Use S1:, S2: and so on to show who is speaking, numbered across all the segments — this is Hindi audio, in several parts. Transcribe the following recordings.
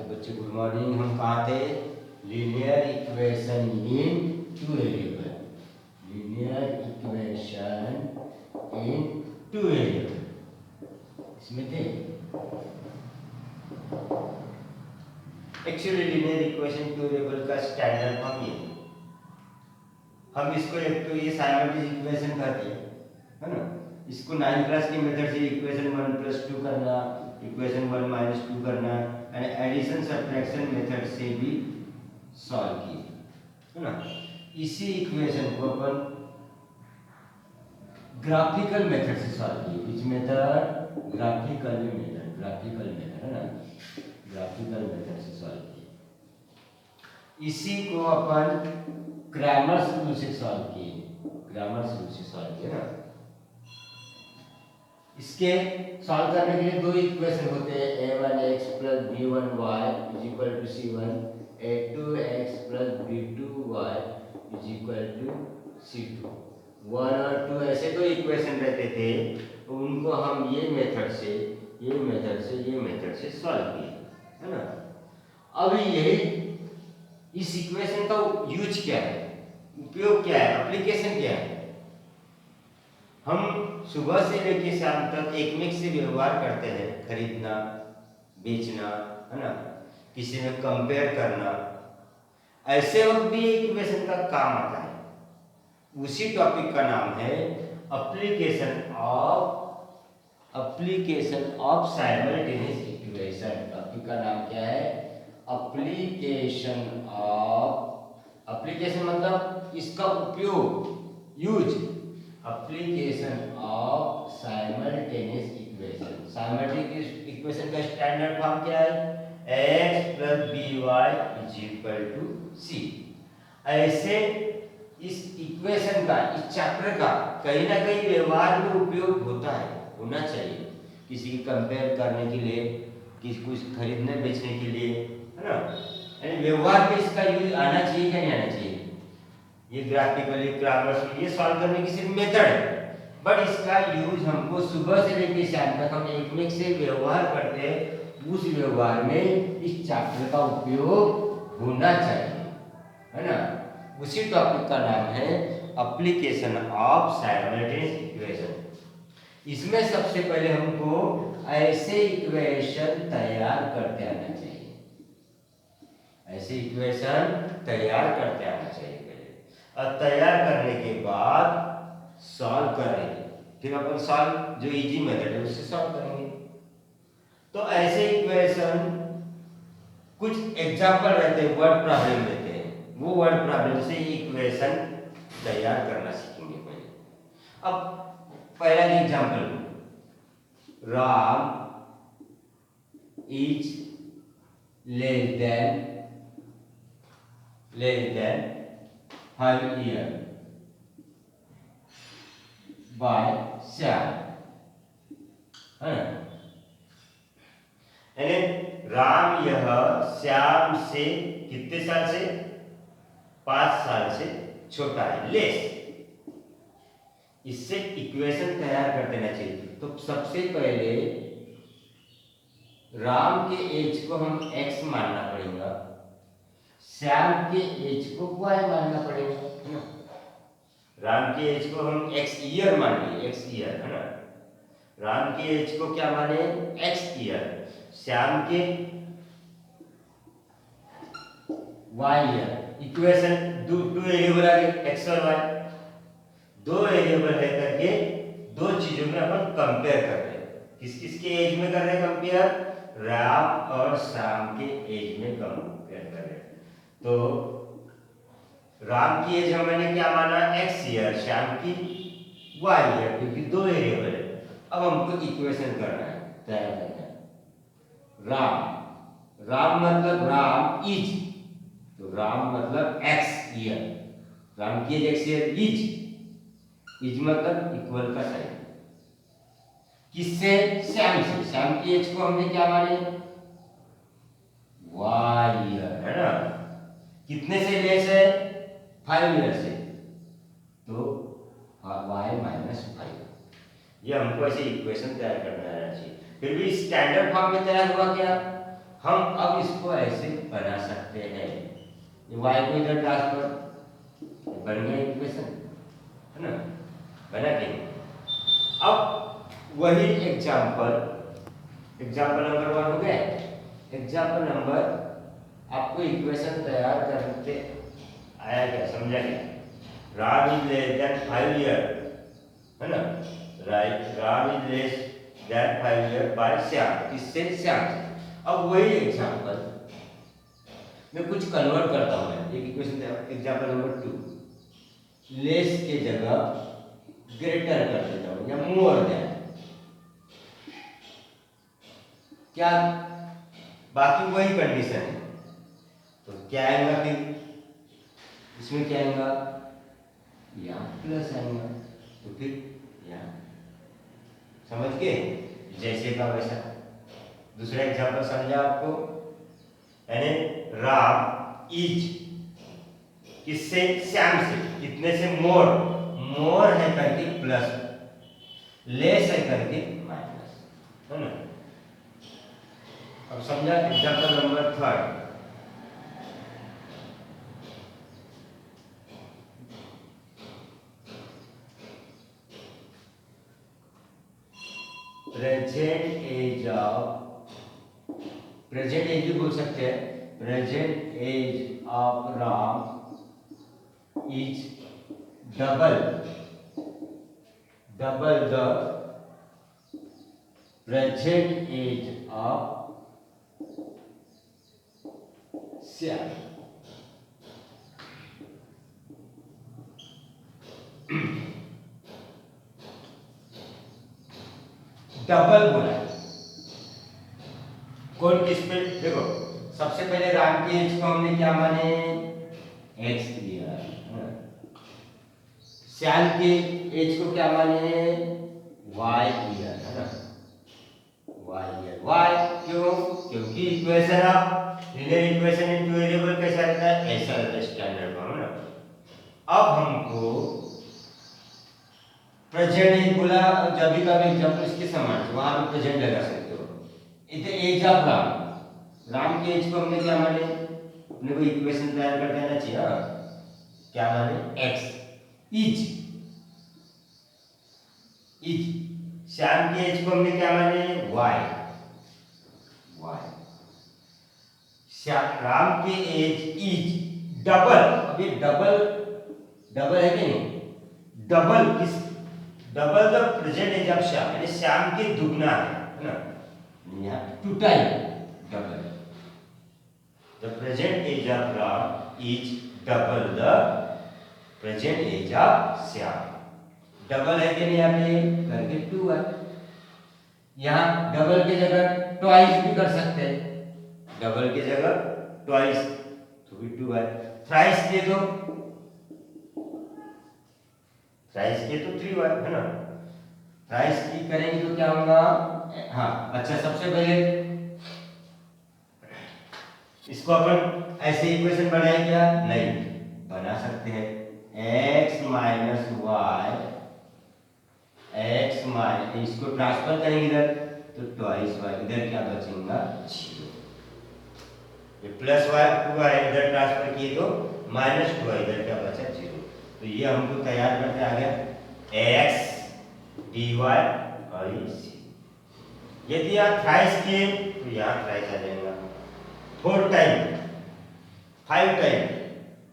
S1: तो बच्चे गुड मॉर्निंग। हम कहाँ थे? Linear equation in two variable. Linear equation in two variable इसमें थे। Actually linear equation two variable का स्टैंडर्ड फॉर्म ये, हम इसको एक तो ये साइमल्टेनियस इक्वेशन कहते हैं, है ना। इसको 9th क्लास के मेथड से इक्वेशन 1 + 2 करना, इक्वेशन 1 - 2 करना एंड एडिशन सब्ट्रैक्शन मेथड से भी सॉल्व किए, है ना। इसी इक्वेशन को अपन ग्राफिकल मेथड से सॉल्व किए। Which method? Graphical method. Graphical method, है ना, ग्राफिकल मेथड से सॉल्व किए। इसी को अपन क्रैमर्स रूल से सॉल्व किए। क्रैमर्स रूल से सॉल्व किए ना। इसके सॉल्व करने के लिए दो इक्वेशन होते हैं, a1x + b1y = c1, a2x + b2y = c2। 1 और 2 ऐसे दो इक्वेशन रहते थे, तो उनको हम ये मेथड से सॉल्व किए, है ना। अब ये इस इक्वेशन का यूज क्या है, उपयोग क्या है, एप्लीकेशन क्या है? हम सुबह से लेकर शाम तक एक में से व्यवहार करते हैं, खरीदना, बेचना, है ना, किसी में कंपेयर करना। ऐसे वक्त भी इक्वेशन का काम आता है। उसी टॉपिक का नाम है application of simultaneous equation. Topic का नाम क्या है? एप्लीकेशन मतलब इसका उपयोग, use. Application of simultaneous equation. Simultaneous equation का स्टैंडर्ड फॉर्म क्या है? x + by = c। ऐसे इस इक्वेशन का, इस चैप्टर का कहीं ना कहीं व्यवहार में उपयोग होता है, होना चाहिए। किसी की कंपेयर करने के लिए, किसी कुछ खरीदने बेचने के लिए, है ना। यानी व्यवहार में इसका यूज आना चाहिए क्या नहीं आना चाहिए? ये ग्राफिकली, क्रैमर्स, ये सॉल्व करने की सिर्फ मेथड है, बट इसका यूज हमको सुबह से लेकर शाम तक हम एक से व्यवहार करते हैं, उस व्यवहार में इस चैप्टर का उपयोग होना चाहिए, है ना। उसी टॉपिक का नाम है एप्लीकेशन ऑफ साइमल्टेनियस इक्वेशन। इसमें सबसे पहले हमको ऐसे इक्वेशन तैयार करते आना चाहिए। ऐसे इक्वेशन तैयार करते आना चाहिए पहले, और तैयार करने के बाद सॉल्व करेंगे। फिर अपन सॉल्व, जो इजी मेथड है उससे सॉल्व करेंगे। तो ऐसे इक्वेशन कुछ एग्जांपल रहते हैं, वर्ड प्रॉब्लम रहते हैं, वो वर्ड प्रॉब्लम से इक्वेशन तैयार करना सीखेंगे पहले। अब पहला example, Ram is less than 5 years by Shyam, है ना। राम यह श्याम से कितने साल से? 5 साल से छोटा है, लेस। इससे इक्वेशन तैयार कर देना चाहिए। तो सबसे पहले राम के एज को हम x मानना पड़ेगा, श्याम के एज को y मानना पड़ेगा, है ना। राम के एज को हम x ईयर मान लिए, x ईयर, है ना। राम के एज को क्या माने? x year. श्याम के y ईयर। इक्वेशन दो वेरिएबल आ गए, x और y। दो वेरिएबल है करके दो चीजों में अपन कंपेयर कर रहे हैं। किस किस के एज में कर रहे हैं कंपेयर? राम और श्याम के एज में कंपेयर कर रहे हैं। तो राम की एज हमने क्या माना? x ईयर, श्याम की y ईयर, क्योंकि दो वेरिएबल है। अब हमको इक्वेशन करना है, तैयार करना है। राम मतलब राम इज, तो राम मतलब x ईयर, राम की एज x ईयर, इज मतलब इक्वल का साइन। किससे? श्याम से। श्याम की एज को हमने क्या माने? y ईयर, है ना। कितने से लेस है? 5 ईयर से, तो y - 5। ये हमको ऐसे इक्वेशन तैयार करना चाहिए। फिर भी स्टैंडर्ड फॉर्म में तैयार हुआ क्या? हम अब इसको ऐसे बना सकते हैं, ये y को इधर ट्रांसफर, बन गया इक्वेशन, है ना, बना के। अब वही एग्जाम्पल नंबर 1 हो गया। एग्जाम्पल नंबर, आपको इक्वेशन तैयार करते आया क्या, समझा क्या? Ram is less than 5 year, है ना, right, Ram is less than 5 year by Shyam, इससे श्याम। अब वही एग्जाम्पल मैं कुछ कन्वर्ट करता हूँ, एक इक्वेशन एग्जाम्पल नंबर 2, लेस के जगह ग्रेटर कर देता हूँ या मोर देन, क्या बाकी वही कंडीशन है, तो क्या आएगा फिर इसमें, क्या आएगा, यहाँ प्लस आएगा, तो फिर यहाँ, समझ के जैसे का वैसा। दूसरा एग्जांपल समझा आपको, यानी राम इज किससे, श्याम से, कितने से, मोर, मोर है करके प्लस, लेस है करके माइनस, है ना। अब समझा एग्जांपल नंबर 3, प्रेजेंट एज भी बोल सकते हैं, present age of Ram is double the present age of Shyam. Double बोला, कौन किस पे, देखो सबसे पहले राम की एज को हमने क्या माने, x ईयर, श्याम की एज को क्या माने, y ईयर, है ना, y ईयर। y क्यों, क्योंकि equation of linear equation in two variable कैसा रहता है, ऐसा रहता है स्टैंडर्ड फॉर्म, ना। अब हमको प्रेजेंट एज बोला, जब भी कभी एग्जांपल इसके समान वहां पे प्रेजेंट लगा सकते हो। इधर एज ऑफ राम की एज को हमने क्या माने, अपने को इक्वेशन तैयार कर देना चाहिए, क्या माने, x इज श्याम की एज को हमने क्या माने, y राम की एज इज डबल, अभी डबल है कि नहीं, डबल किस, double the present age of Shyam, यानी श्याम के दुगना है ना, यहाँ 2 time double, the present age of Ram is double the present age of Shyam. Double है कि नहीं, यहाँ पे करके 2 है, यहाँ डबल की जगह ट्वाइस भी कर सकते हैं, डबल की जगह ट्वाइस, तो भी 2 है, थ्राइस के तो 3 है ना, थ्राइस की करेंगे तो क्या होगा, हाँ अच्छा, सबसे पहले इसको अपन ऐसे इक्वेशन बनाए क्या, नहीं बना सकते हैं, x माइनस वाई, इसको ट्रांसफर करेंगे इधर तो ट्वाइस वाई, इधर क्या बचेगा 0, ये प्लस वाई 2 है, इधर ट्रांसफर किए तो माइनस 2 है, इधर क्या बचा 0। तो ये हमको तैयार करते आ गया x dy और c। यदि यहाँ थ्राइस किए तो यहाँ थ्राइस आ जाएगा, 4 टाइम 5 टाइम,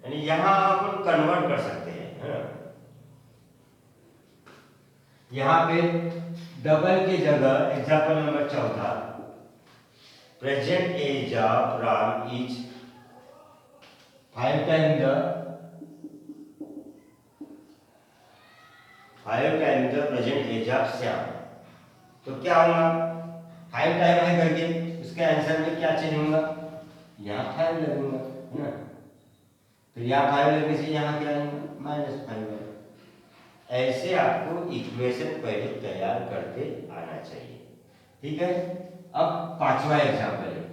S1: यानी यहाँ अपन कन्वर्ट कर सकते हैं, है ना। यहाँ पे डबल की जगह example number 14, present age of Ram is 5 time the present age of Shyam, तो क्या होगा, 5 टाइम है करके उसके आंसर में क्या चेंज होगा, यहाँ 5 लगेगा, है ना, तो यहाँ 5 लगने से यहाँ क्या आएगा, -5 है। ऐसे आपको इक्वेशन पहले तैयार करते आना चाहिए, ठीक है। अब 5वां एग्जांपल है,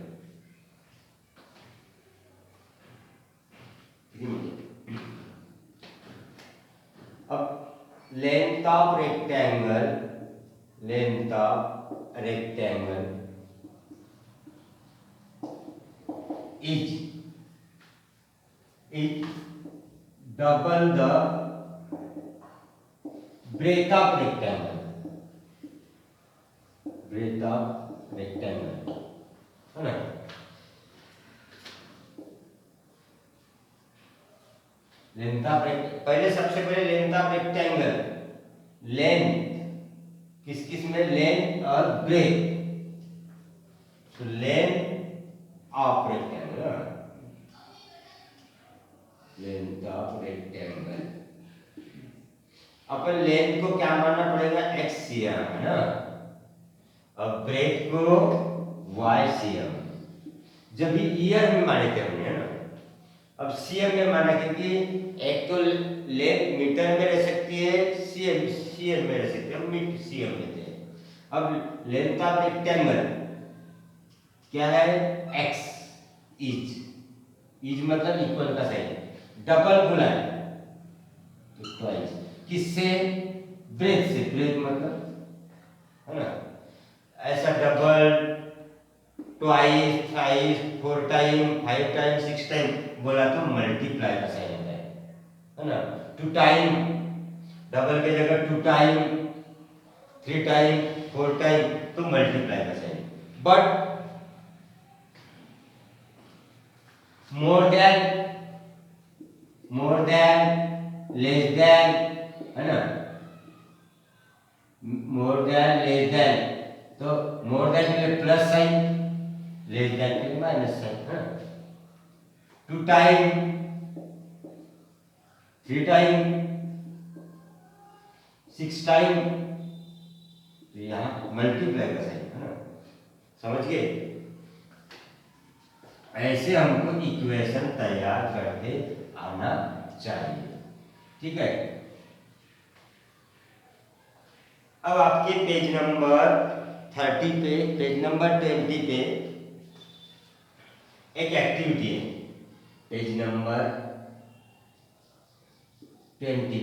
S1: अब length of rectangle it double the breadth of rectangle, है ना। लेंथ ऑफ पहले सबसे पहले लेंथ ऑफ रेक्टेंगल, लेंथ किस किस में, लेंथ और ब्रेथ, तो length of rectangle, length of rectangle upon length को क्या मानना पड़ेगा, x cm, है ना, और ब्रेथ को y cm, जब भी ईयर में माने थे हमने, है ना। अब cm में माना क्योंकि एक तो लेंथ मीटर में रह सकती है, cm में रह सकती है, हम cm लेते हैं। अब लेंथ ऑफ रेक्टेंगल क्या है, x, इज मतलब इक्वल का साइन, डबल बोला है तो ट्वाइस, किससे, ब्रेथ से, ब्रेथ मतलब, है ना, ऐसा double, twice, thrice, 4 time, 5 time, 6 time बोला तो मल्टीप्लाई का साइन होता है ना। 2 टाइम, डबल के जगह 2 टाइम, 3 टाइम, 4 टाइम तो मल्टीप्लाई का sign. But more than, less than, है ना, मोर देन, लेस देन, तो मोर देन के लिए प्लस साइन, लेस देन के लिए माइनस साइन, है ना। 2 टाइम, 3 टाइम, 6 टाइम, तो यहाँ मल्टीप्लाई का साइन, है ना, समझ गए। ऐसे हमको इक्वेशन तैयार करके आना चाहिए, ठीक है। अब आपके पेज नंबर 30 पे, पेज नंबर 20 पे एक एक्टिविटी है, पेज नंबर 20 पे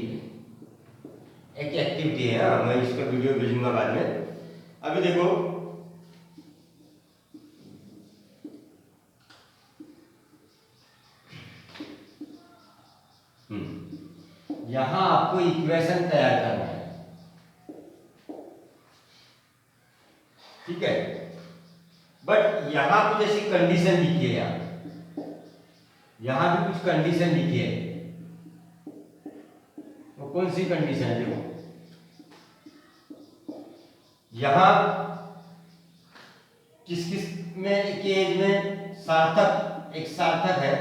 S1: एक एक्टिविटी है। हाँ, मैं इसका वीडियो भेजूंगा बाद में। अभी देखो, यहां आपको इक्वेशन तैयार करना है, ठीक है। बट यहां कुछ ऐसी कंडीशन लिखी है, यहां भी कुछ कंडीशन लिखी है। वो कौन सी कंडीशन है, देखो यहां किस किस में के एज में सार्थक, एक सार्थक है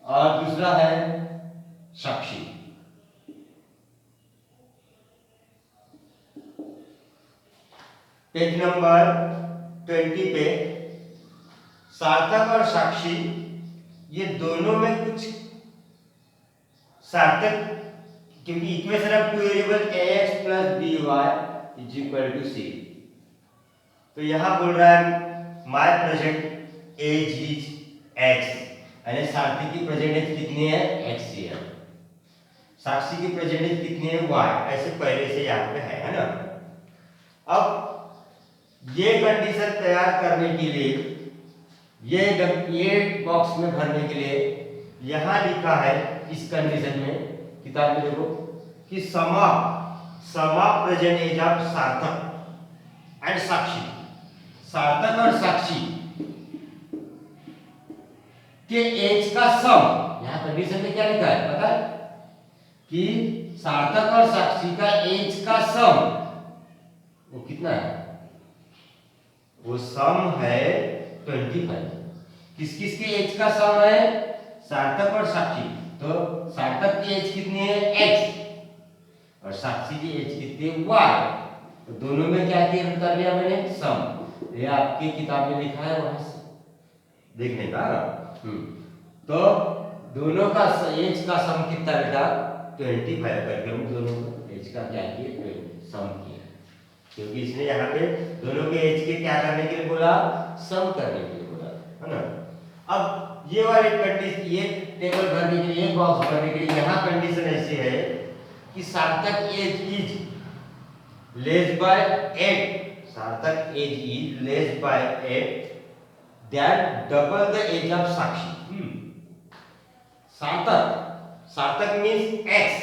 S1: और दूसरा है साक्षी। पेज नंबर 20 पे सार्थक और साक्षी, ये दोनों में कुछ सार्थक, क्योंकि equation of 2 variable ax plus by is equal to c, तो यहां बोल रहा है my present age is x, यानी सार्थक की प्रेजेंट एज कितनी है, x है, साक्षी की प्रेजेंट एज कितनी है, y, ऐसे पहले से यहाँ पे है ना। अब ये कंडीशन तैयार करने के लिए, ये बॉक्स में भरने के लिए यहां लिखा है इस कंडीशन में, किताब में देखो कि समा प्रेजेंट एज ऑफ सार्थक एंड साक्षी, सार्थक और साक्षी के एज का सम, यहां कंडीशन में क्या लिखा है पता है, कि सार्थक और साक्षी का एज का सम वो कितना है, वो सम है 25। किस किस के एज का सम है, सार्थक और साक्षी, तो सार्थक की एज कितनी है, x, और साक्षी की एज कितनी है, y, तो दोनों में क्या कर लिया मैंने, सम। ये आपकी किताब में लिखा है, वहां से देखने का। तो दोनों का एज का सम कितना बेटा, 25 करके हम दोनों एज का क्या किए, सम किया, क्योंकि इसने यहाँ पे दोनों के एज के क्या करने के लिए बोला, सम करने के लिए बोला, है ना। अब ये वाले कंडीशन, ये टेबल भरने के लिए, बॉक्स भरने के लिए यहाँ कंडीशन ऐसी है कि सार्थक age is less by 8, Sarthak age is less by 8 that double the age of Sakshi. सार्थक, सार्थक मीन्स एक्स,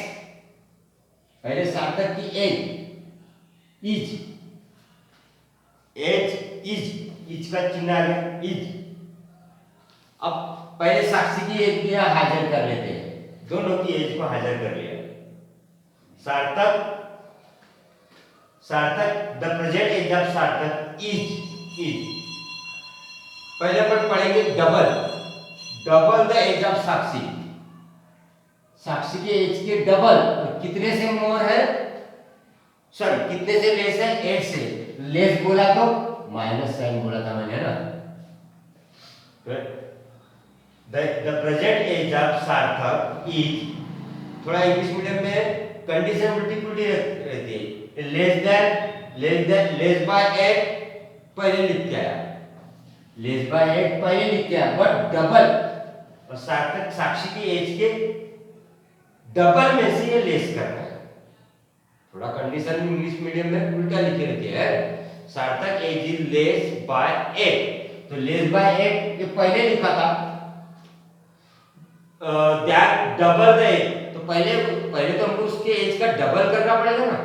S1: पहले सार्थक की एज, इज का चिन्ह आ गया, इज। अब पहले साक्षी की एज को हाजिर कर लेते हैं, दोनों की एज को हाजिर कर लिया। सार्थक द प्रेजेंट एज ऑफ सार्थक इज। पहले अपन पढ़ेंगे डबल द एज ऑफ साक्षी, साक्षी के एज के डबल, और कितने से मोर है, सॉरी कितने से लेस है, 8 से। लेस बोला तो माइनस साइन बोला था मैंने ना। द प्रेजेंट एज ऑफ सार्थक इज, थोड़ा इंग्लिश मीडियम में कंडीशन मल्टीप्लिसिटी रहती है, लेस बाय 8 पहले लिख के आया, लेस बाय 8 पहले लिख के आया, बट डबल, और सार्थक साक्षी की एज के डबल में से ये लेस करना है। थोड़ा कंडीशन इंग्लिश मीडियम में उल्टा लिखे रहते हैं, सार्थक एज इज लेस बाय 8, तो लेस बाय 8 ये पहले लिखा था, दैट डबल द एज, तो पहले तो हमको उसके एज का डबल करना पड़ेगा ना,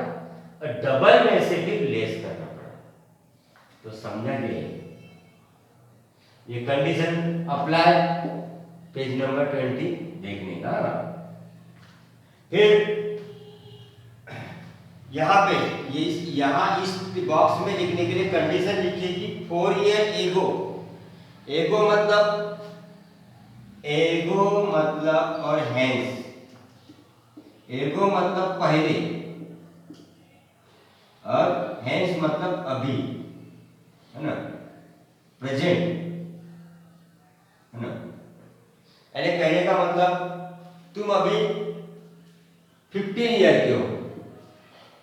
S1: और डबल में से फिर लेस करना पड़ेगा, तो समझा गया। ये कंडीशन अप्लाई पेज नंबर 20 देखने का। फिर यहाँ पे यहाँ इस बॉक्स में लिखने के लिए कंडीशन लिखिए कि 4 ईयर एगो मतलब और हैंस, एगो मतलब पहले और हैंस मतलब अभी, है ना, प्रेजेंट, है ना। अरे कहने का मतलब तुम अभी 15 ईयर के हो,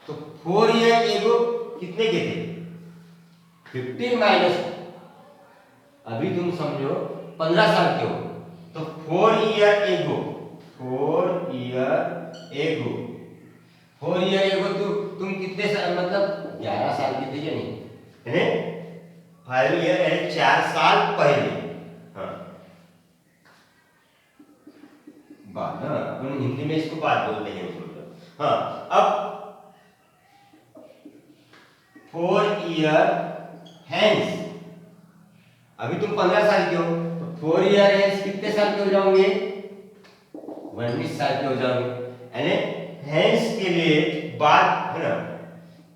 S1: तो 4 ईयर एगो कितने के थे, 15 माइनस, अभी तुम समझो 15 साल के हो, तो 4 ईयर एगो, 4 ईयर एगो तुम कितने साल, मतलब 11 साल के थे या नहीं, है 5 ईयर यानी 4 साल पहले। हाँ बात ना, अपन हिंदी में इसको बात बोलते हैं उसको। हाँ अब 4 ईयर हैंस, अभी तुम 15 साल के हो, तो 4 ईयर हैंस कितने साल के हो जाओगे, 19 साल के हो जाओगे, यानी हैंस के लिए बाद, है ना,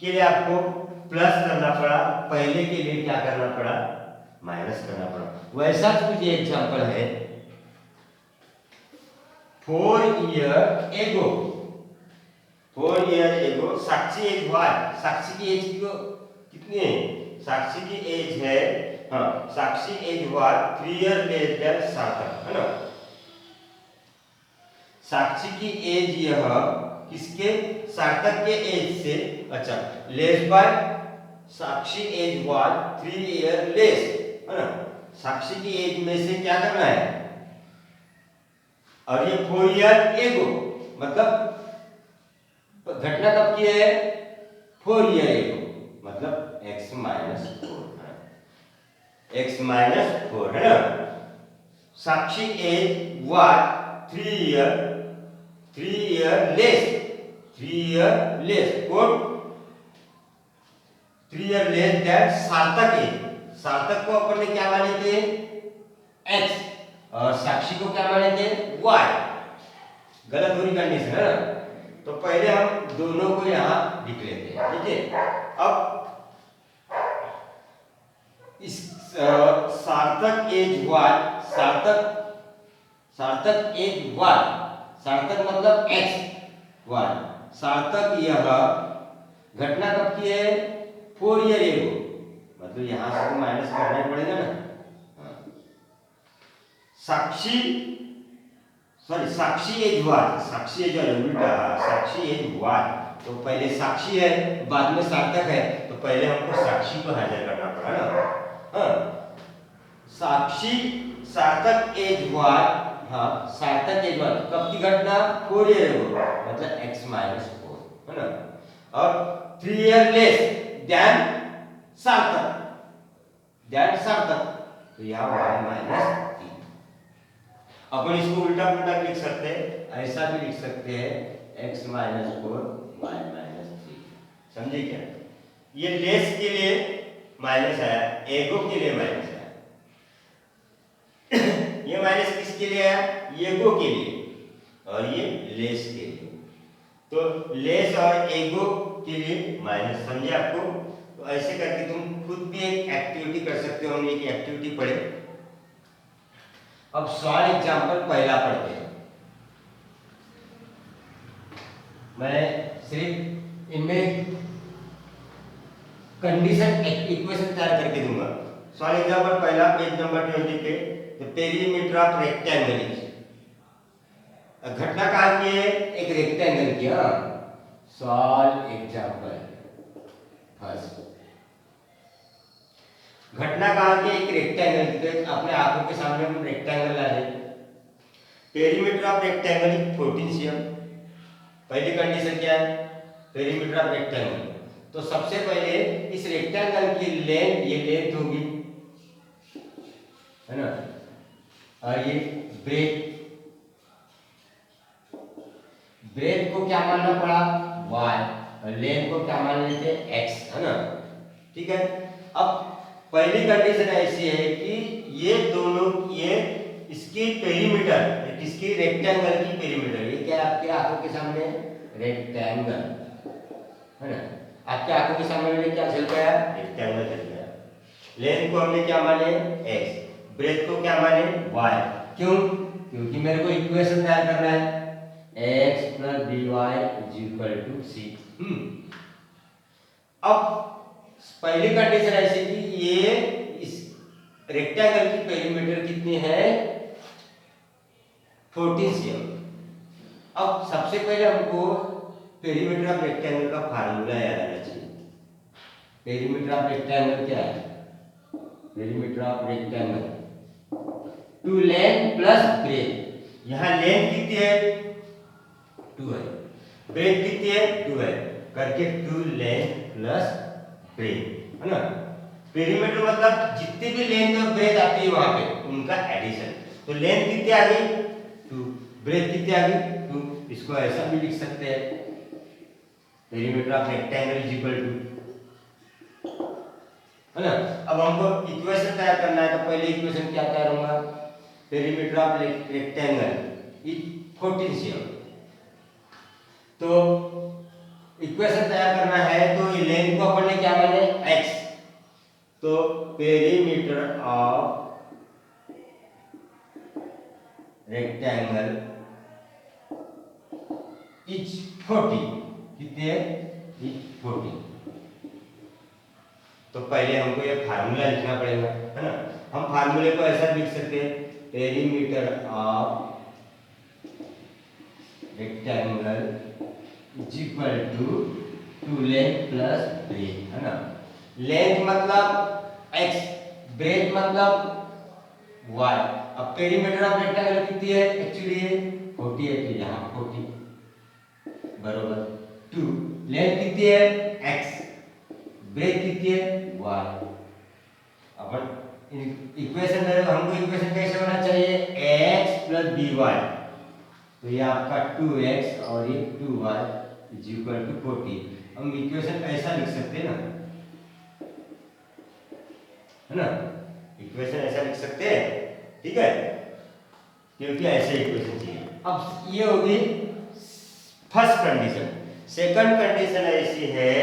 S1: के लिए आपको प्लस करना पड़ा, पहले के लिए क्या करना पड़ा, माइनस करना पड़ा। वैसा कुछ एग्जांपल है, 4 ईयर एगो साक्षी एज वाट, साक्षी की एज कितनी है, साक्षी की एज है, हाँ Sakshi age what 3 year less than Sarthak, है ना। साक्षी की एज यह किसके, सार्थक के एज से, अच्छा less by, Sakshi age what 3 year less, है ना, साक्षी की एज में से क्या करना है, और ये 4 ईयर एगो मतलब घटना कब की है, 4 ईयर एगो, मतलब x माइनस 4 है ना। साक्षी एज वाट 3 ईयर लेस कौन, 3 ईयर लेस दैट सार्थक एज, सार्थक को अपन ने क्या माने थे, x, और साक्षी को क्या माने थे, y, गलत होनी कंडीशन है ना। तो पहले हम दोनों को यहां लिख लेते हैं, ठीक है। अब इस सार्थक एज वाट, सार्थक एज वाट, सार्थक मतलब x वाट, सार्थक यह घटना कब की है, 4 ईयर एगो, मतलब यहां से तो माइनस करना ही पड़ेगा ना। साक्षी एज उल्टा, साक्षी एज वाट, तो पहले साक्षी है बाद में सार्थक है, तो पहले हमको साक्षी को हाजिर करना पड़ा ना। हाँ सार्थक एज वाट, हाँ सार्थक एज वाट कब की घटना, 4 ईयर एगो, मतलब x माइनस 4, है ना, और 3 ईयर लेस देन सार्थक, तो यहाँ y माइनस 3। अपन इसको उल्टा पुल्टा लिख सकते हैं, ऐसा भी लिख सकते हैं x माइनस 4 y माइनस 3। समझे क्या? ये लेस के लिए माइनस आया, एगो के लिए माइनस आया। ये माइनस किसके लिए आया? एगो के लिए, और ये लेस के लिए। तो लेस और एगो के लिए माइनस, समझे आपको? तो ऐसे करके तुम खुद भी एक एक्टिविटी कर सकते हो। हमने एक एक्टिविटी पढ़े। अब सॉल्व एग्जांपल पहला पढ़ते हैं। मैं सिर्फ इनमें कंडीशन इक्वेशन तैयार करके दूंगा। सॉल्व एग्जांपल पहला, पेज नंबर 20 पे। The perimeter of rectangle is, घटना कहाँ की है? एक रेक्टेंगल की। सॉल्व एग्जांपल फर्स्ट, घटना कहाँ की? एक रेक्टेंगल की। तो अपने आंखों के सामने हम रेक्टेंगल ला दें। Perimeter of rectangle is 14 cm। पहली कंडीशन क्या है? Perimeter of rectangle. तो सबसे पहले इस रेक्टेंगल की लेंथ, ये लेंथ होगी, है ना, और ये ब्रेथ, ब्रेथ को क्या मानना पड़ा? y, और लेंथ को क्या मान लेते? x, है ना। ठीक है। अब पहली कंडीशन ऐसी है कि ये दोनों, ये इसकी पेरीमीटर, किसकी? रेक्टेंगल की पेरीमीटर। ये क्या आपके आंखों के सामने? रेक्टेंगल, है ना। आपके आंखों के सामने क्या चल गया? रेक्टेंगल चल गया। लेंथ को हमने क्या माने? x, ब्रेथ को क्या माने? y। क्यों? क्योंकि मेरे को इक्वेशन तैयार करना है, x + by = c। अब पहली कंडीशन ऐसी कि ये इस रेक्टेंगल की पेरीमीटर कितनी है? 14 cm। अब सबसे पहले हमको पेरीमीटर ऑफ रेक्टेंगल का फार्मूला याद आना चाहिए। पेरीमीटर ऑफ रेक्टेंगल क्या है? Perimeter of rectangle two length plus breadth. यहाँ लेंथ कितनी है? 2 है। ब्रेथ कितनी है? 2 है। करके 2 लेंथ प्लस ब्रेथ, है ना। पेरीमीटर मतलब जितनी भी लेंथ और ब्रेथ आती है वहां पे उनका एडिशन। तो लेंथ कितनी आ गई? 2, ब्रेथ कितनी आ गई? 2। इसको ऐसा भी लिख सकते हैं, perimeter of rectangle is equal to, है ना। अब हमको इक्वेशन तैयार करना है, तो पहले इक्वेशन क्या तैयार होगा? Perimeter of rectangle is 14 cm। तो इक्वेशन तैयार करना है, तो ये लेंथ को अपन ने क्या माने? x। तो पेरीमीटर ऑफ रेक्टेंगल इज 40। कितने है? इज 40। तो पहले हमको ये फार्मूला लिखना पड़ेगा, है ना। हम फार्मूले को ऐसा लिख सकते हैं, perimeter of rectangle is equal to 2 length plus breadth, है ना। लेंथ मतलब x, ब्रेथ मतलब y। अब पेरीमीटर ऑफ रेक्टेंगल कितनी है? एक्चुअली ये 40 है, तो यहाँ 40 बरोबर 2। लेंथ कितनी है? x, ब्रेथ कितनी है? y। अपन इक्वेशन में हमको इक्वेशन कैसे होना चाहिए? x + by। तो ये आपका 2x और ये 2y = 40। हम इक्वेशन ऐसा लिख सकते हैं ना, है ना। इक्वेशन ऐसा लिख सकते हैं, ठीक है, क्योंकि ऐसे इक्वेशन चाहिए। अब ये होगी फर्स्ट कंडीशन। सेकंड कंडीशन ऐसी है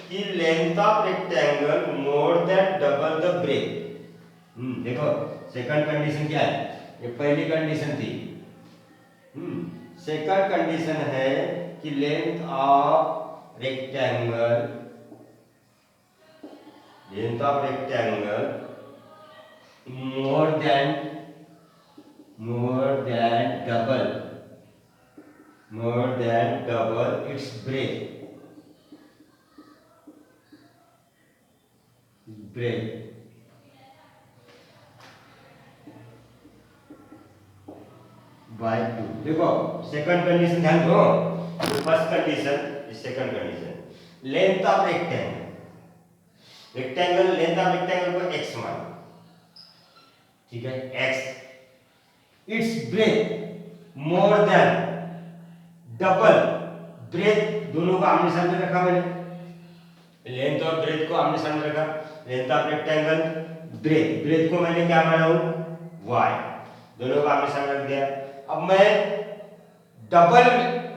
S1: कि length of rectangle more than double the breadth. देखो सेकंड कंडीशन क्या है? ये पहली कंडीशन थी। सेकंड कंडीशन है कि length of rectangle more than double its breadth by 2। देखो सेकंड कंडीशन ध्यान दो, first condition, second condition. Length of rectangle, length of rectangle को x मान, ठीक है, x its breadth more than double breadth, दोनों को आमने सामने रखा मैंने, लेंथ और ब्रेथ को आमने सामने रखा, length of rectangle, breadth, breadth को मैंने क्या माना हूं, y, दोनों को आमने सामने रख दिया। अब मैं डबल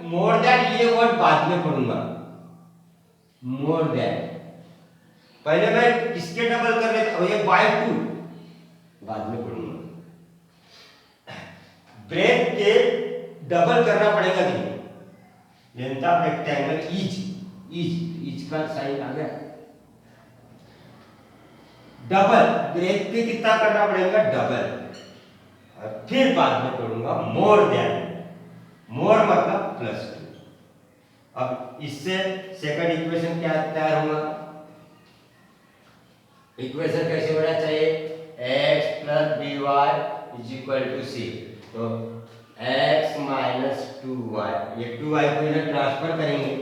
S1: मोर देन ये वर्ड बाद में पढ़ूंगा, मोर देन, पहले मैं किसके डबल कर लेता हूं, ये बाय 2 बाद में पढ़ूंगा। ब्रेथ के डबल करना पड़ेगा, देखिए लेंथ ऑफ रेक्टेंगल इज का साइन आ गया, डबल ब्रेथ के कितना करना पड़ेगा, डबल, और फिर बाद में पढ़ूंगा मोर देन, मोर मतलब +2। अब इससे सेकंड इक्वेशन क्या तैयार होगा, इक्वेशन कैसे होना चाहिए, x + by = c, तो x - 2y, ये 2y को इधर ट्रांसफर करेंगे,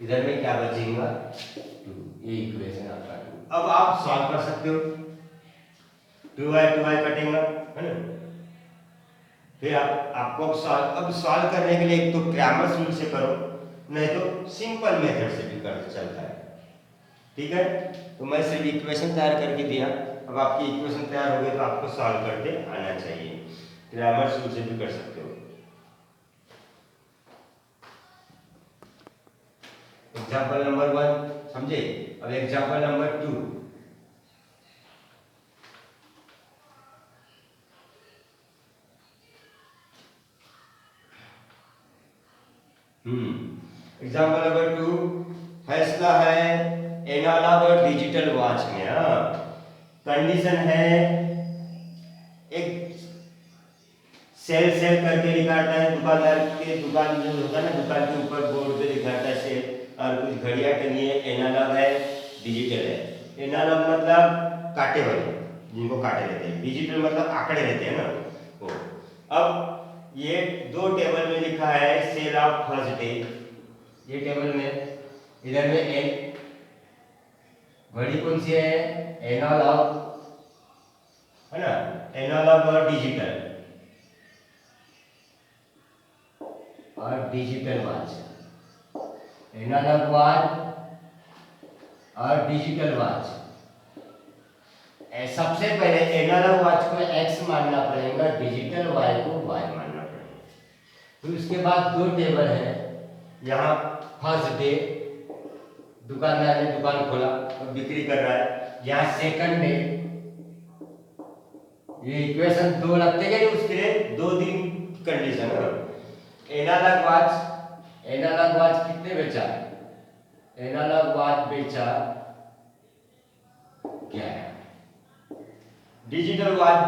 S1: इधर में क्या बचेगा 2, ये इक्वेशन आपका 2। अब आप सॉल्व कर सकते हो, 2y कटेगा, है ना, फिर आपको अब सॉल्व करने के लिए एक तो क्रैमर्स रूल से करो, नहीं तो सिंपल मेथड से भी कर चलता है, ठीक है। तो मैं सिर्फ इक्वेशन तैयार करके दिया, अब आपकी इक्वेशन तैयार हो गई तो आपको सॉल्व करके आना चाहिए, क्रैमर्स रूल से भी कर सकते हो। एग्जाम्पल नंबर 1 समझे, अब एग्जाम्पल नंबर 2, एग्जाम्पल नंबर 2 फैसला है एनालॉग और डिजिटल वॉच में, कंडीशन है एक सेल करके दिखाता है, दुकानदार के दुकान जो होता है ना, दुकान के ऊपर बोर्ड पे दिखाता है सेल, और कुछ घड़ियां टंगी है, एनालॉग है डिजिटल है। एनालॉग मतलब कांटे वाले, जिनको कांटे रहते हैं, डिजिटल मतलब आंकड़े रहते हैं ना वो। अब ये 2 टेबल में लिखा है सेल ऑफ फर्स्ट डे, ये टेबल में इधर में एक घड़ी कौन सी है, एनालॉग, है ना, एनालॉग और डिजिटल वॉच, एनालॉग वॉच और डिजिटल वॉच। सबसे पहले एनालॉग वॉच को x मानना पड़ेगा, डिजिटल y को y मानना पड़ेगा। फिर उसके बाद 2 टेबल है, यहाँ फर्स्ट डे, दुकानदार ने दुकान खोला और बिक्री कर रहा है, यहाँ सेकंड डे, ये इक्वेशन 2 लगते हैं, उसके लिए 2 दिन कंडीशन है। एनालॉग वॉच कितने बेचा, एनालॉग वॉच बेचा 11, डिजिटल वॉच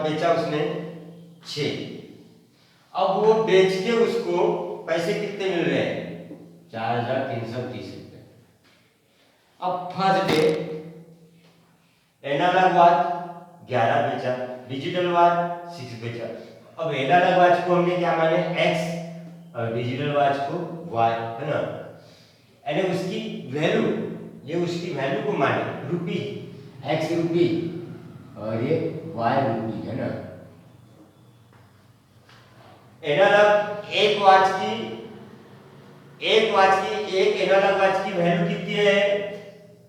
S1: बेचा, उसने 6। अब वो बेच के उसको पैसे कितने मिल रहे हैं, 4330 रुपए। अब फर्स्ट डे एनालॉग वॉच 11 बेचा, डिजिटल वॉच 6 बेचा। अब एनालॉग वॉच को हमने क्या माने, x, और डिजिटल वॉच को y, है ना, यानी उसकी वैल्यू, ये उसकी वैल्यू को माने, रुपी, x रुपी और ये y रुपी, है ना। एनालॉग एक एनालॉग वॉच की वैल्यू कितनी है,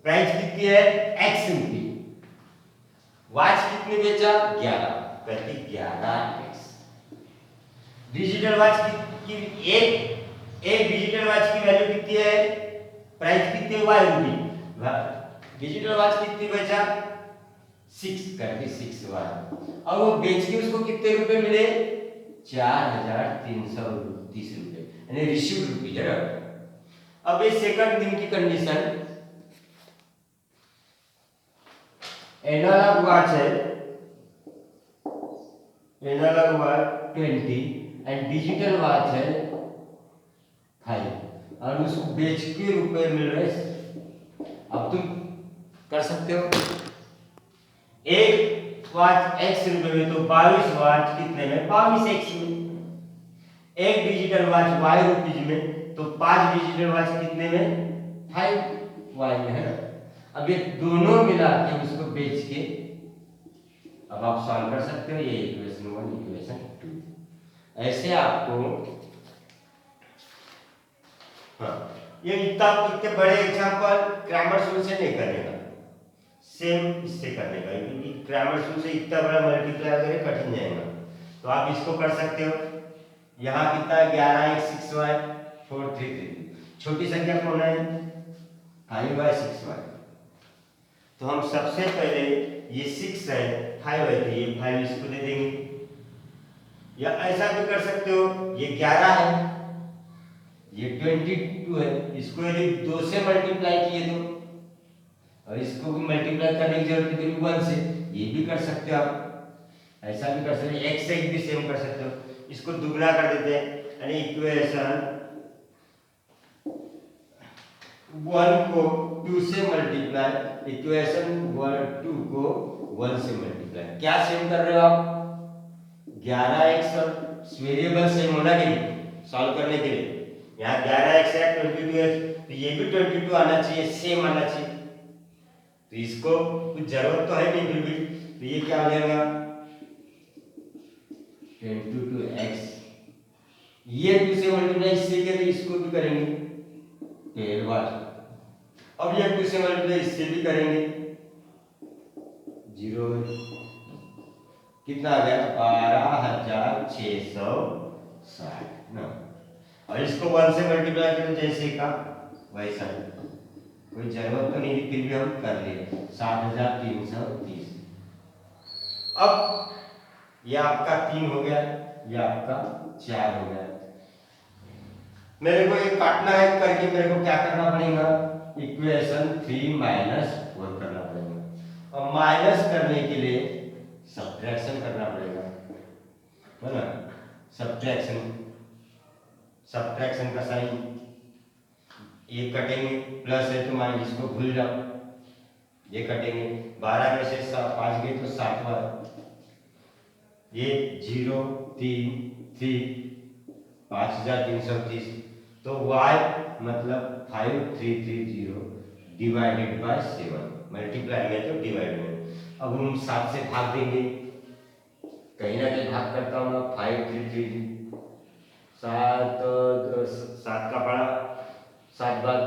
S1: प्राइस कितनी है, x रुपी, वॉच कितने बेचा 11, कहती 11x। डिजिटल वॉच की एक डिजिटल वॉच की वैल्यू कितनी है, प्राइस कितनी है, y रुपी, डिजिटल वॉच कितनी बेचा 6, करके 6y, और वो बेच के उसको कितने रुपए मिले, 4330 रुपए, यानी रिसीव्ड रुपी, है ना। अब ये सेकंड दिन की कंडीशन, एनालॉग वॉच है, analog watch 20 and digital watch है 5, और उसको बेच के रुपए मिल रहे। अब तुम कर सकते हो, एक वॉच x रुपए में, तो 22 वॉच कितने में, 22x में। एक डिजिटल वॉच y रुपीज में, तो 5 डिजिटल वॉच कितने में, 5y में, है ना। अब ये दोनों मिला के उसको बेच के अब आप सॉल्व कर सकते हो, ये इक्वेशन 1 इक्वेशन 2। ऐसे आपको हाँ, ये इतने बड़े एग्जांपल क्रैमर्स रूल से नहीं करने का, सेम इससे करने का, क्योंकि क्रैमर्स रूल से इतना बड़ा मल्टीप्लाई करें कठिन जाएगा। तो आप इसको कर सकते हो। यहाँ कितना है 11x6y 433, छोटी संख्या कौन है 5y6y। तो हम सबसे पहले ये 6 है 5 है तो ये 5 इसको दे देंगे, या ऐसा भी कर सकते हो ये 11 है ये 22 है, इसको यदि 2 से मल्टीप्लाई किए तो, और इसको भी मल्टीप्लाई करने की जरूरत नहीं 1 से, ये भी कर सकते हो आप। ऐसा भी कर सकते हो, x से भी सेम कर सकते हो, इसको दुगना कर देते हैं, यानी इक्वेशन 1 को 2 से मल्टीप्लाई, इक्वेशन 2 को 1 से मल्टीप्लाई। क्या सेम कर रहे हो आप 11x और वेरिएबल सेम होना के लिए, सॉल्व करने के लिए। यहाँ 11x है 22x, तो ये भी 22 आना चाहिए, सेम आना चाहिए। तो इसको कुछ जरूरत तो है नहीं फिर भी, तो ये क्या हो जाएगा 22x, ये 2 से मल्टीप्लाई इससे किया तो इसको भी करेंगे 12। अब ये 2 से मल्टीप्लाई इससे भी करेंगे 0, कितना आ गया 12660 ना। और इसको 1 से मल्टीप्लाई करें जैसे का वैसा, कोई जरूरत तो नहीं, फिर भी हम कर लिए 7330। अब ये आपका 3 हो गया, ये आपका 4 हो गया। मेरे को ये काटना है करके मेरे को क्या करना पड़ेगा इक्वेशन 3 माइनस 4 करना पड़ेगा, और माइनस करने के लिए सब्ट्रैक्शन करना पड़ेगा, है ना। सब्ट्रैक्शन, सब्ट्रैक्शन का साइन ये कटेंगे, प्लस है तो माइनस, इसको भूल जाओ, ये कटेंगे 12 में से 5 गए तो 7 बार, ये 0 3 3 5330। तो y मतलब 5330 डिवाइडेड बाय 7, मल्टीप्लाई में तो डिवाइड में। अब हम 7 से भाग देंगे, कहीं ना कहीं भाग करता हूँ 5330, 7 का बड़ा 7 भाग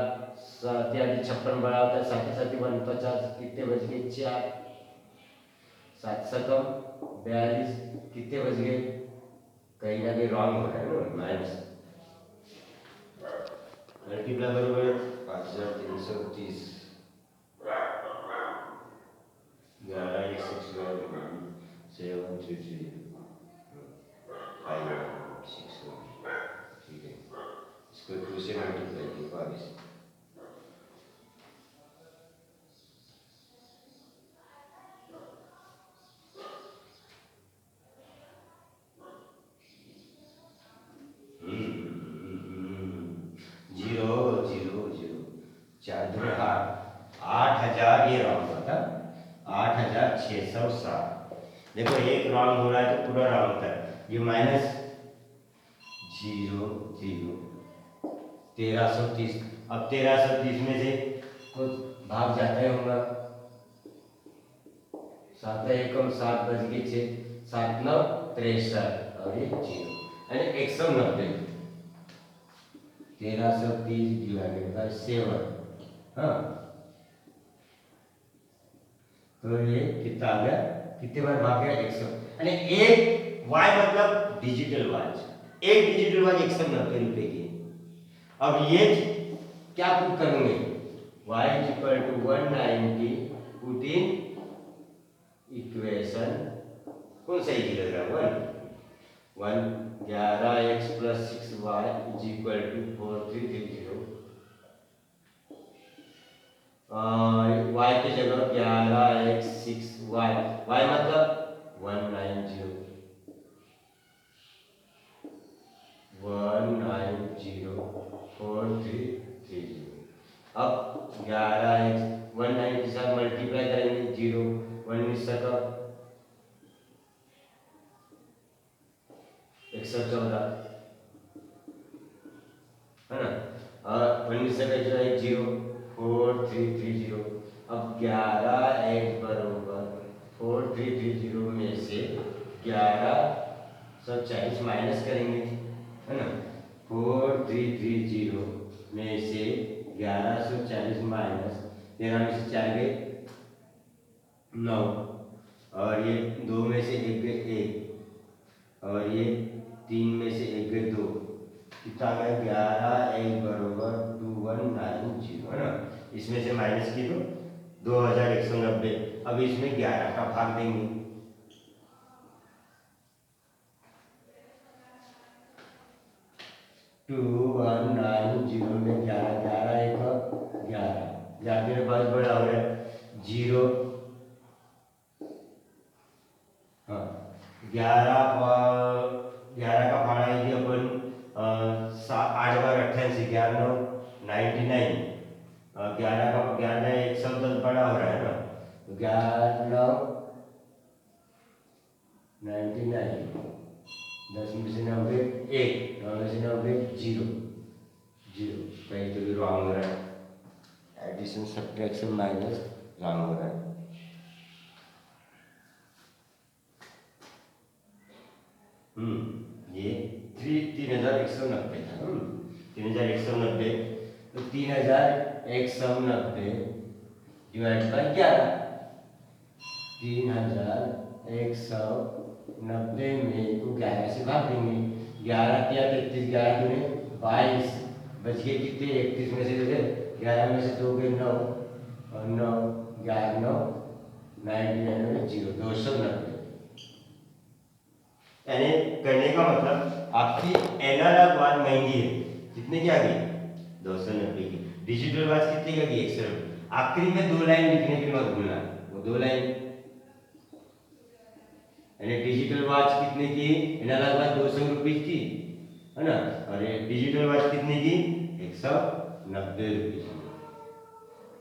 S1: 7 या 56 बड़ा होता है, 7 7 49, कितने बच गए 4, 7 7 42, कितने बच गए, कहीं ना कहीं रॉन्ग हो रहा है ना, माइनस मल्टीप्लाई बराबर 5330 11x6 ठीक है, इसको 2 से मल्टीप्लाई किया 22। चार दूनी 8,000, ये रॉन्ग हुआ था 8,660। देखो एक रॉन्ग हो रहा है तो पूरा रॉन्ग होता है, ये माइनस 0 0 1330। अब 1330 में से कुछ भाग जाता होगा, 7 एकम 7 बज गए 6 7 9 63, और ये 0 यानी 190। 1330 डिवाइडेड बाय 7, हाँ तो ये कितना आ गया, कितने बार भाग गया 100, यानी एक y मतलब डिजिटल वॉच, एक डिजिटल वॉच 190 रुपए की। अब ये क्या पुट करेंगे y equal to 190 put in equation, कौन सा इजी लग रहा है 1 11x प्लस 6y is equal to 4330, y की जगह 11x 6y, y मतलब 190 4330। अब 11x 190 के साथ मल्टीप्लाई करेंगे 0 1 मिस सका 114, है ना, और 1 मिस सका जो है 0 4330। अब 11 बरोबर 4330 में से 1140 माइनस करेंगे, है ना। 4330 में से 1140 माइनस 13 में से 4 गए 9, और ये 2 में से 1 गए 1, और ये 3 में से 1 गए 2, कितना गया 11 1 बरोबर 2190, है ना। इसमें से माइनस की तो 2190। अब इसमें 11 का भाग देंगे, 2190 में 11 11 1 11, जाके मेरे पास बड़ा हो रहा है 0, हाँ 11 का भाड़ा है अपन 8 बार 88, 11 99, 11 का 11 110 बड़ा हो रहा है ना, तो 11 99, 10 में से 9 गए 1, 9 में से 9 गए 0 0, कहीं तो भी रॉन्ग हो रहा है, एडिशन सब्ट्रैक्शन माइनस रॉन्ग हो रहा है। ये 3190 था, 3190, तो 3190 डिवाइड बाय 11, 3190 में को 11 से भाग देंगे, 11 क्या 33, 11 दूने 22, बच गए कितने 31 में से 11 में से 2 गए 9, और 9 11 9 99 में 0 290। यानी करने का मतलब आपकी एनालॉग वॉच महंगी है, कितने की आ गई 290 की, डिजिटल वॉच कितने की आ गई 100 रुपये। आखिरी में 2 लाइन लिखने की मत भूलना, वो 2 लाइन, यानी डिजिटल वॉच कितने की, एनालॉग वॉच 200 रुपये की, है ना, और ये डिजिटल वॉच कितने की 190 रुपये की।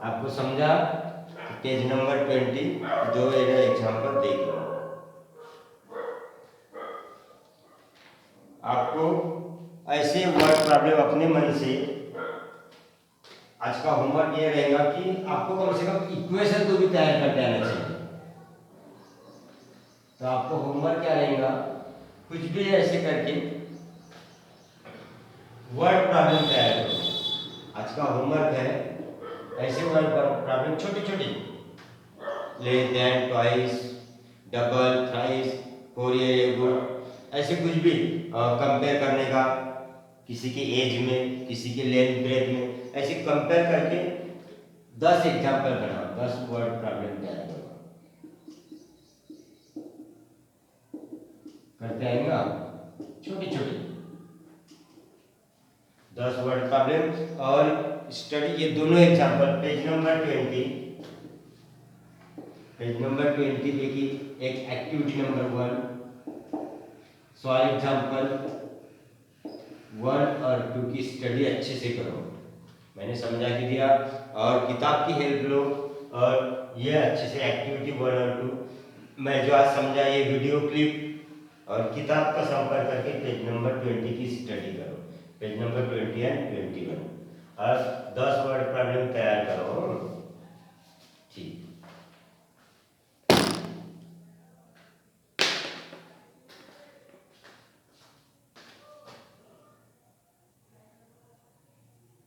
S1: आपको समझा? पेज नंबर 20 जो एग्जाम्पल देख लो। आपको ऐसे वर्ड प्रॉब्लम अपने मन से, आज का होमवर्क ये रहेगा कि आपको कम से कम इक्वेशन तो भी तैयार करके आना चाहिए। तो आपको होमवर्क क्या रहेगा, कुछ भी ऐसे करके वर्ड प्रॉब्लम तैयार करो। आज का होमवर्क है ऐसे वर्ड प्रॉब्लम छोटी छोटी, less than, twice, double, thrice, four year ago, ऐसे कुछ भी कंपेयर करने का, किसी के एज में, किसी के लेंथ ब्रेथ में, ऐसे कंपेयर करके 10 एग्जाम्पल बनाओ, 10 वर्ड प्रॉब्लम तैयार करो। करते आएंगे आप छोटी छोटी 10 वर्ड प्रॉब्लम और स्टडी, ये दोनों example page number 20, page number 20 देखिए, एक एक्टिविटी नंबर 1, सॉल्व एग्जाम्पल 1 और 2 की स्टडी अच्छे से करो, मैंने समझा के दिया, और किताब की हेल्प लो, और ये अच्छे से एक्टिविटी 1 और 2 मैं जो आज समझा, ये वीडियो क्लिप और किताब का संपर्क करके पेज नंबर 20 की स्टडी करो, पेज नंबर 20 एंड 21, और 10 वर्ड प्रॉब्लम तैयार करो।